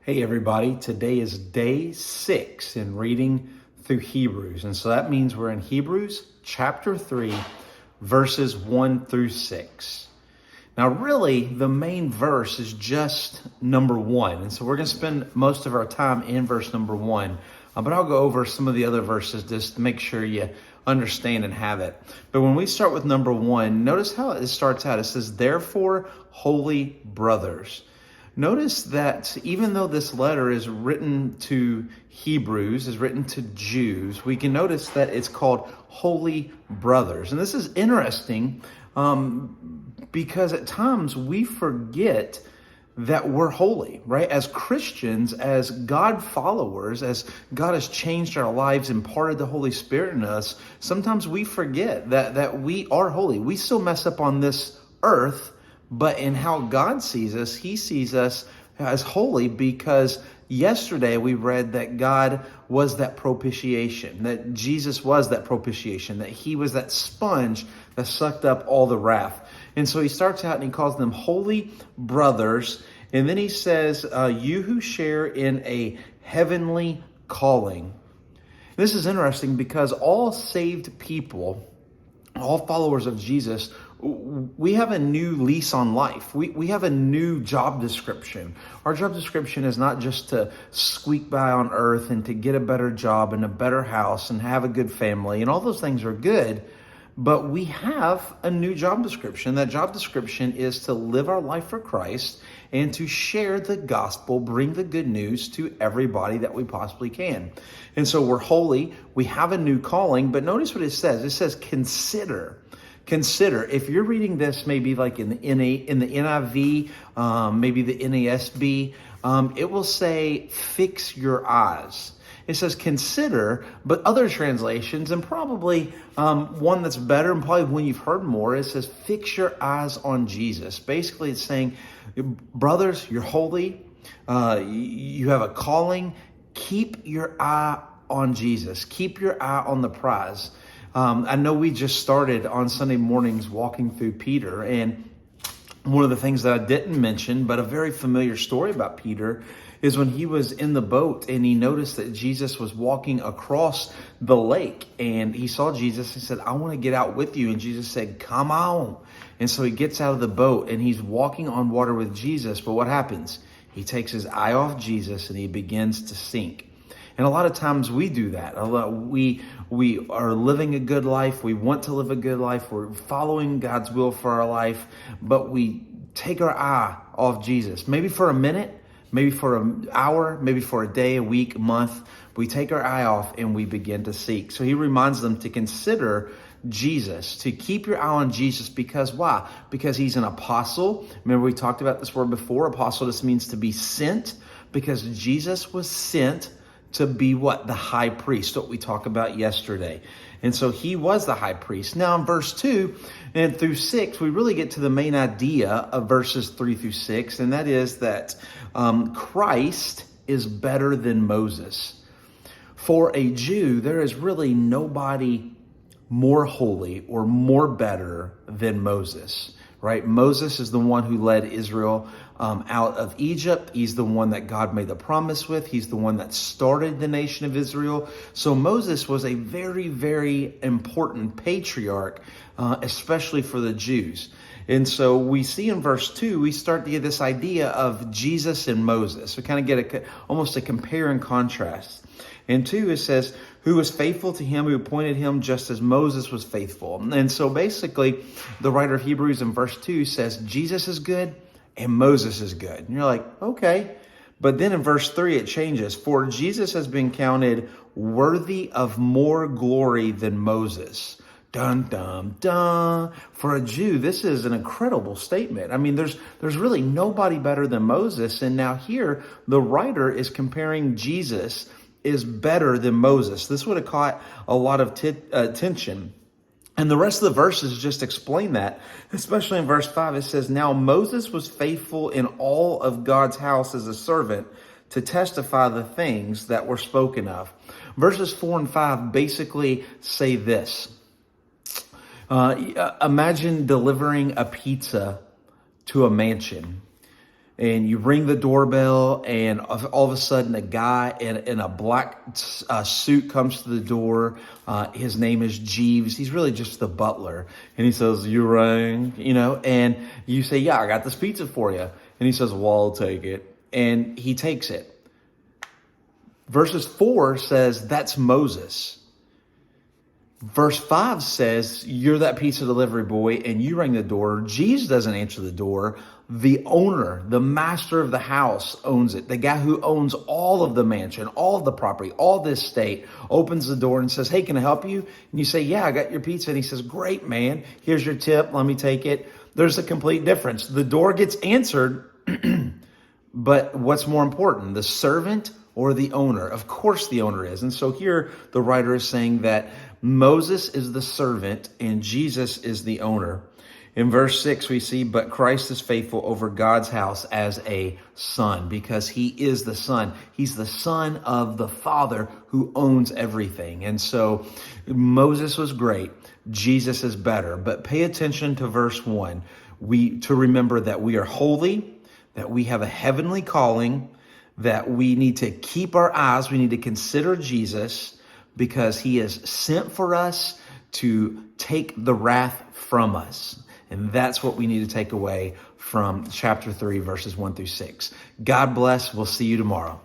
Hey everybody, today is day 6 in reading through Hebrews. And so that means we're in Hebrews chapter 3, verses 1 through 6. Now really, the main verse is just number 1. And so we're going to spend most of our time in verse number 1. But I'll go over some of the other verses just to make sure you understand and have it. But when we start with number 1, notice how it starts out. It says, "Therefore, holy brothers." Notice that even though this letter is written to Hebrews, is written to Jews, we can notice that it's called Holy Brothers. And this is interesting because at times we forget that we're holy, right? As Christians, as God followers, as God has changed our lives, imparted the Holy Spirit in us, sometimes we forget that we are holy. We still mess up on this earth, but in how God sees us, He sees us as holy because yesterday we read that God was that propitiation, that Jesus was that propitiation, that He was that sponge that sucked up all the wrath. And so He starts out and He calls them holy brothers. And then He says, you who share in a heavenly calling. This is interesting because all saved people, all followers of Jesus, we have a new lease on life. We have a new job description. Our job description is not just to squeak by on earth and to get a better job and a better house and have a good family, and all those things are good, but we have a new job description. That job description is to live our life for Christ and to share the gospel, bring the good news to everybody that we possibly can. And so we're holy, we have a new calling, but notice what it says. It says, consider. Consider. If you're reading this maybe like in the NIV, maybe the NASB, it will say, fix your eyes. It says consider, but other translations, and probably one that's better and probably one you've heard more, it says fix your eyes on Jesus. Basically, it's saying, brothers, you're holy. You have a calling. Keep your eye on Jesus. Keep your eye on the prize. I know we just started on Sunday mornings walking through Peter, and one of the things that I didn't mention, but a very familiar story about Peter, is when he was in the boat and he noticed that Jesus was walking across the lake, and he saw Jesus. He said, I want to get out with you. And Jesus said, come on. And so he gets out of the boat and he's walking on water with Jesus. But what happens? He takes his eye off Jesus and he begins to sink. And a lot of times we do that. We are living a good life. We want to live a good life. We're following God's will for our life, but we take our eye off Jesus. Maybe for a minute, maybe for an hour, maybe for a day, a week, a month. We take our eye off and we begin to seek. So He reminds them to consider Jesus, to keep your eye on Jesus. Because why? Because He's an apostle. Remember, we talked about this word before. Apostle just means to be sent, because Jesus was sent to be what? The high priest, what we talked about yesterday. And so He was the high priest. Now in verse 2 and through 6, we really get to the main idea of verses 3 through 6, and that is that Christ is better than Moses. For a Jew, there is really nobody more holy or more better than Moses. Right? Moses is the one who led Israel out of Egypt. He's the one that God made the promise with. He's the one that started the nation of Israel. So Moses was a very, very important patriarch, especially for the Jews. And so we see in verse 2, we start to get this idea of Jesus and Moses. We kind of get almost a compare and contrast. And 2, it says, who was faithful to Him who appointed him, just as Moses was faithful. And so basically, the writer of Hebrews in verse 2 says, Jesus is good and Moses is good. And you're like, okay. But then in verse 3, it changes. For Jesus has been counted worthy of more glory than Moses. Dun, dun, dun. For a Jew, this is an incredible statement. I mean, there's really nobody better than Moses. And now here, the writer is comparing Jesus is better than Moses. This would have caught a lot of attention. And the rest of the verses just explain that, especially in verse 5. It says, now Moses was faithful in all of God's house as a servant to testify the things that were spoken of. Verses 4 and 5 basically say this. Imagine delivering a pizza to a mansion. and you ring the doorbell, and all of a sudden a guy in a black suit comes to the door. His name is Jeeves. He's really just the butler. And he says, "You rang," and you say, "Yeah, I got this pizza for you." And he says, "Well, I'll take it." And he takes it. Verses 4 says, that's Moses. Verse 5 says, you're that pizza delivery boy and you ring the door. Jesus doesn't answer the door. The owner, the master of the house owns it. The guy who owns all of the mansion, all of the property, all this estate, opens the door and says, "Hey, can I help you?" And you say, "Yeah, I got your pizza." And he says, "Great, man. Here's your tip. Let me take it." There's a complete difference. The door gets answered, but what's more important, the servant or the owner? Of course the owner is. And so here the writer is saying that Moses is the servant and Jesus is the owner. In verse 6, we see, but Christ is faithful over God's house as a son, because he is the son. He's the son of the Father who owns everything. And so Moses was great. Jesus is better. But pay attention to verse 1. To remember that we are holy, that we have a heavenly calling, that we need to keep our eyes, we need to consider Jesus, because he is sent for us to take the wrath from us. And that's what we need to take away from chapter 3, verses 1 through 6. God bless. We'll see you tomorrow.